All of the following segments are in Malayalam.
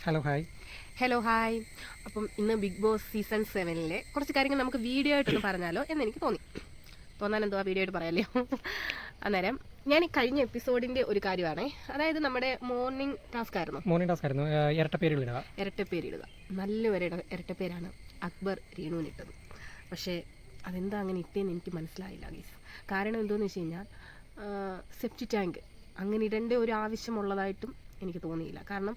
Hello hi. Hello hi. അപ്പം ഇന്ന് ബിഗ് ബോസ് സീസൺ 7 കുറച്ച് കാര്യങ്ങൾ നമുക്ക് വീഡിയോ ആയിട്ടൊന്ന് പറഞ്ഞാലോ എന്ന് എനിക്ക് തോന്നാൻ എന്തുവാ വീഡിയോ ആയിട്ട് പറയാമല്ലോ. അന്നേരം ഞാൻ കഴിഞ്ഞ എപ്പിസോഡിൻ്റെ ഒരു കാര്യമാണേ, അതായത് നമ്മുടെ മോർണിംഗ് ടാസ്ക് ആയിരുന്നു ഇരട്ടപ്പേരിടുക. നല്ലൊരു ഇരട്ടപ്പേരാണ് അക്ബർ രേണുവിനിട്ടത്. പക്ഷേ അതെന്താ അങ്ങനെ ഇട്ടേന്ന് എനിക്ക് മനസ്സിലായില്ല ഗീസ്. കാരണം എന്താണെന്ന് വെച്ച് കഴിഞ്ഞാൽ സെപ്റ്റി ടാങ്ക് അങ്ങനെ ഇടേണ്ട ഒരു ആവശ്യമുള്ളതായിട്ടും എനിക്ക് തോന്നിയില്ല. കാരണം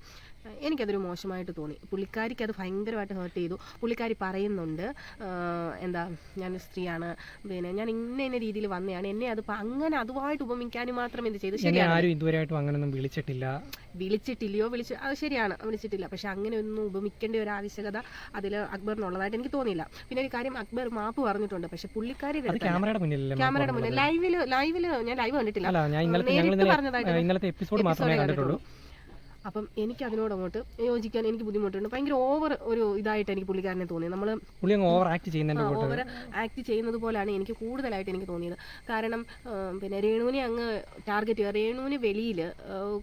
എനിക്കതൊരു മോശമായിട്ട് തോന്നി. പുള്ളിക്കാരിക്ക് അത് ഭയങ്കരമായിട്ട് ഹേർട്ട് ചെയ്തു. പുള്ളിക്കാരി പറയുന്നുണ്ട്, എന്താ ഞാനൊരു സ്ത്രീയാണ്, പിന്നെ ഞാൻ ഇന്ന രീതിയിൽ വന്നതാണ്, എന്നെ അത് അങ്ങനെ അതുമായിട്ട് ഉപമിക്കാനും മാത്രം എന്ത് ചെയ്തു. വിളിച്ചിട്ടില്ലയോ അത് ശരിയാണ്, വിളിച്ചിട്ടില്ല. പക്ഷെ അങ്ങനെ ഒന്നും ഉപമിക്കേണ്ട ഒരു ആവശ്യകത അതിൽ അക്ബറിനുള്ളതായിട്ട് എനിക്ക് തോന്നിയില്ല. പിന്നെ ഒരു കാര്യം, അക്ബർ മാപ്പ് പറഞ്ഞിട്ടുണ്ട്. പക്ഷെ പുള്ളിക്കാരി ക്യാമറയുടെ മുന്നിൽ ലൈവില് ഞാൻ ലൈവ് കണ്ടിട്ടില്ല, നേരിട്ട് പറഞ്ഞതായിട്ട്. അപ്പം എനിക്ക് അതിനോട് അങ്ങോട്ട് യോജിക്കാൻ എനിക്ക് ബുദ്ധിമുട്ടുണ്ട്. ഭയങ്കര ഓവർ ഒരു ഇതായിട്ട് എനിക്ക് പുള്ളിക്കാരനെ തോന്നി. നമ്മൾ ഓവർ ആക്ട് ചെയ്യുന്നത് പോലെയാണ് എനിക്ക് കൂടുതലായിട്ട് എനിക്ക് തോന്നിയത്. കാരണം പിന്നെ രേണുവിനെ അങ്ങ് ടാർഗറ്റ് ചെയ്യുക. രേണുവിന് വെളിയിൽ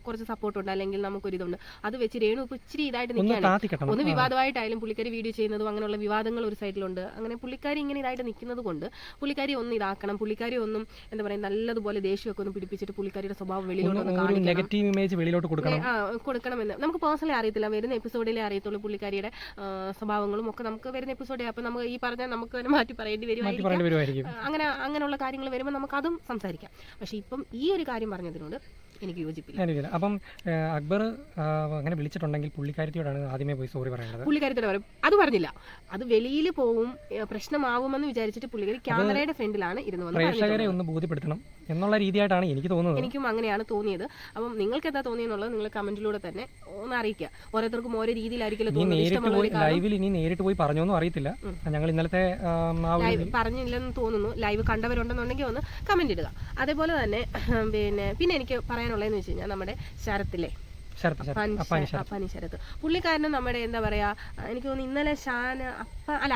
കുറച്ച് സപ്പോർട്ടുണ്ട്, അല്ലെങ്കിൽ നമുക്കൊരിതുണ്ട്. അത് വെച്ച് രേണു ഇപ്പോൾ ഇച്ചിരി ഇതായിട്ട് നിൽക്കുകയാണ്. ഒന്ന് വിവാദമായിട്ടായാലും പുള്ളിക്കാരി വീഡിയോ ചെയ്യുന്നതും അങ്ങനെയുള്ള വിവാദങ്ങൾ ഒരു സൈഡിലുണ്ട്. അങ്ങനെ പുള്ളിക്കാരി ഇങ്ങനെ ഇതായിട്ട് നിൽക്കുന്നത് കൊണ്ട് പുള്ളിക്കാരി ഒന്ന് ഇതാക്കണം. പുള്ളിക്കാരി ഒന്നും എന്താ പറയുക, നല്ലതുപോലെ ദേഷ്യമൊക്കെ ഒന്ന് പിടിപ്പിച്ചിട്ട് പുള്ളിക്കാരിയുടെ സ്വഭാവം വെളിയിലോട്ട് കൊടുക്കണമെന്ന് നമുക്ക് പേഴ്സണലി അറിയത്തില്ല. വരുന്ന എപ്പിസോഡിലേ അറിയത്തുള്ളൂ പുള്ളിക്കാരിയുടെ സ്വഭാവങ്ങളും ഒക്കെ. നമുക്ക് വരുന്ന എപ്പിസോഡിൽ അപ്പം നമുക്ക് ഈ പറഞ്ഞാൽ നമുക്ക് തന്നെ മാറ്റി പറയേണ്ടി വരുമായിരിക്കും. അങ്ങനെയുള്ള കാര്യങ്ങൾ വരുമ്പോൾ നമുക്ക് അതും സംസാരിക്കാം. പക്ഷെ ഇപ്പം ഈ ഒരു കാര്യം പറഞ്ഞതിനോട് എനിക്ക് യോജിപ്പില്ല. അപ്പം അക്ബർ അങ്ങനെ വിളിച്ചിട്ടുണ്ടെങ്കിൽ പുള്ളിക്കാരിയോടാണ് ആദ്യമേ പോയി സോറി പറയുന്നത്. പുള്ളിക്കാരിയോട് പറയും. അത് പറഞ്ഞില്ല, അത് വെളിയിൽ പോവും, പ്രശ്നമാവുമെന്ന് വിചാരിച്ചിട്ട് പുള്ളിക്കാരി ക്യാമറയുടെ ഫ്രണ്ടിലാണ് ഇരുന്ന് പ്രേക്ഷകരെ ഒന്ന് ബോധ്യപ്പെടുത്തണം എന്നുള്ള രീതിയായിട്ടാണ് എനിക്ക് തോന്നുന്നത്. എനിക്കും അങ്ങനെയാണ് തോന്നിയത്. അപ്പം നിങ്ങൾക്ക് എന്താ തോന്നിയെന്നുള്ളത് നിങ്ങൾ കമന്റിലൂടെ തന്നെ ഒന്ന് അറിയിക്കുക. ഓരോരുത്തർക്കും ഓരോ രീതിയിലായിരിക്കും ലൈവിൽ ഇനി നേരിട്ട് പോയി പറഞ്ഞോന്നും അറിയത്തില്ല. ഞങ്ങൾ ഇന്നലത്തെ പറഞ്ഞില്ലെന്ന് തോന്നുന്നു. ലൈവ് കണ്ടവരുണ്ടെന്നുണ്ടെങ്കിൽ ഒന്ന് കമന്റ് ഇടുക. അതേപോലെ തന്നെ പിന്നെ എനിക്ക് പറയാനുള്ളതെന്ന് വെച്ച് കഴിഞ്ഞാൽ നമ്മുടെ ശരത്തിലെ അപ്പാനി ശരത്ത് പുള്ളിക്കാരനും നമ്മുടെ എന്താ പറയാ, എനിക്ക് തോന്നുന്നു ഇന്നലെ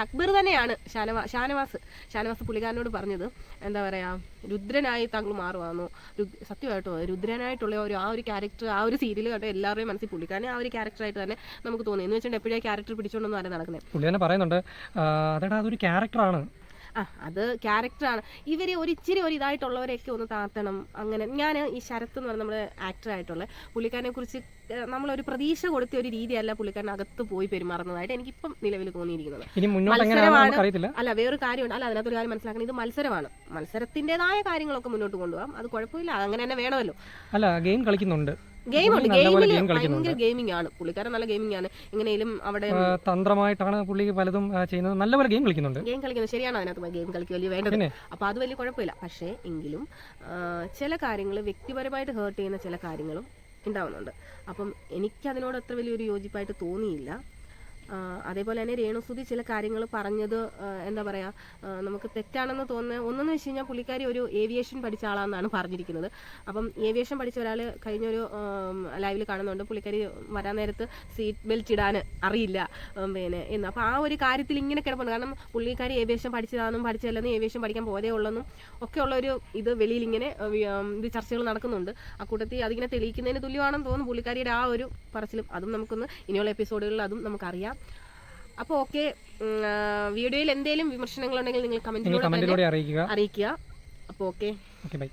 അക്ബർ തന്നെയാണ് ഷാനവാസ് പുള്ളിക്കാരനോട് പറഞ്ഞത്, എന്താ പറയാ, രുദ്രനായി താങ്കൾ മാറുവാന്നോ. സത്യമായിട്ടോ രുദ്രനായിട്ടുള്ള ആ ഒരു ക്യാരക്ടർ, ആ ഒരു സീരിയൽ കണ്ട എല്ലാവരുടെയും മനസ്സിൽ പുള്ളിക്കാരനെ ആ ഒരു ക്യാരക്ടറായിട്ട് തന്നെ നമുക്ക് തോന്നി. എന്ന് വെച്ചിട്ടുണ്ടെങ്കിൽ എപ്പോഴും ക്യാരക്ടർ പിടിച്ചോണ്ടൊന്നും ആരും നടക്കുന്നത്. പുള്ളി തന്നെ പറയുന്നുണ്ട് അതൊരു ക്യാരക്ടറാണ്. അത് ക്യാരക്ടറാണ്. ഇവർ ഇച്ചിരി ഒരു ഇതായിട്ടുള്ളവരെയൊക്കെ ഒന്ന് താത്തണം. അങ്ങനെ ഞാൻ ഈ ശരത്ത് എന്ന് പറഞ്ഞ നമ്മുടെ ആക്ടറായിട്ടുള്ള പുള്ളിക്കാരനെ കുറിച്ച് നമ്മളൊരു പ്രതീക്ഷ കൊടുത്ത ഒരു രീതിയല്ല പുള്ളിക്കാരൻ അകത്ത് പോയി പെരുമാറുന്നതായിട്ട് എനിക്കിപ്പം നിലവിൽ തോന്നിയിരിക്കുന്നത്. അല്ല, വേറൊരു കാര്യമുണ്ട്. അല്ല, അതിനകത്തൊരു കാര്യം മനസ്സിലാക്കണം, ഇത് മത്സരമാണ്. മത്സരത്തിൻ്റെതായ കാര്യങ്ങളൊക്കെ മുന്നോട്ട് കൊണ്ടുപോകാം, അത് കുഴപ്പമില്ല, അങ്ങനെ തന്നെ വേണമല്ലോ. അല്ല, ഗെയിം കളിക്കുന്നുണ്ട്, ഭയങ്കര ഗെയിമിംഗ് ആണ് പുള്ളിക്കാരൻ, നല്ല ഗെയിമിംഗ് ആണ്. എങ്ങനെയും അവിടെ തന്ത്രമായിട്ടാണ് പുള്ളി പലതും ചെയ്യുന്നത്, നല്ലപോലെ ഗെയിം കളിക്കുന്നുണ്ട്. ശരിയാണ്, അതിനകത്ത് ഗെയിം കളിക്കുകയല്ലേ വേണ്ടത്. അപ്പൊ അത് വലിയ കുഴപ്പമില്ല. പക്ഷേ എങ്കിലും ചില കാര്യങ്ങൾ വ്യക്തിപരമായിട്ട് ഹേർട്ട് ചെയ്യുന്ന ചില കാര്യങ്ങളും ഉണ്ടാവുന്നുണ്ട്. അപ്പം എനിക്കതിനോട് അത്ര വലിയൊരു യോജിപ്പായിട്ട് തോന്നിയില്ല. അതേപോലെ തന്നെ രേണുസുതി ചില കാര്യങ്ങൾ പറഞ്ഞത് എന്താ പറയുക, നമുക്ക് തെറ്റാണെന്ന് തോന്നുന്നത്. ഒന്നെന്ന് വെച്ച് കഴിഞ്ഞാൽ പുള്ളിക്കാരി ഒരു ഏവിയേഷൻ പഠിച്ച ആളാണെന്നാണ് പറഞ്ഞിരിക്കുന്നത്. അപ്പം ഏവിയേഷൻ പഠിച്ച ഒരാൾ കഴിഞ്ഞൊരു ലൈവിൽ കാണുന്നുണ്ട്, പുള്ളിക്കാരി വരാൻ നേരത്ത് സീറ്റ് ബെൽറ്റ് ഇടാൻ അറിയില്ല എന്ന്. അപ്പോൾ ആ ഒരു കാര്യത്തിൽ ഇങ്ങനെ കിടപ്പുണ്ട്. കാരണം പുള്ളിക്കാരി ഏവിയേഷൻ പഠിച്ചതാണെന്നും പഠിച്ചതല്ലെന്നും ഏവിയേഷൻ പഠിക്കാൻ പോതേ ഉള്ളെന്നും ഒക്കെയുള്ള ഒരു ഇത് വെളിയിൽ ഇങ്ങനെ ഇത് ചർച്ചകൾ നടക്കുന്നുണ്ട്. ആ കൂട്ടത്തിൽ അതിങ്ങനെ തെളിയിക്കുന്നതിന് തുല്യമാണെന്ന് തോന്നുന്നു പുള്ളിക്കാരിയുടെ ആ ഒരു പറച്ചിലും. അതും നമുക്കൊന്ന് ഇനിയുള്ള എപ്പിസോഡുകളിൽ അതും നമുക്കറിയാം. അപ്പോൾ ഓക്കെ, വീഡിയോയിൽ എന്തെങ്കിലും വിമർശനങ്ങളുണ്ടെങ്കിൽ നിങ്ങൾ കമന്റിലൂടെ അറിയിക്കുക. അപ്പോൾ ഓക്കെ, ബൈ.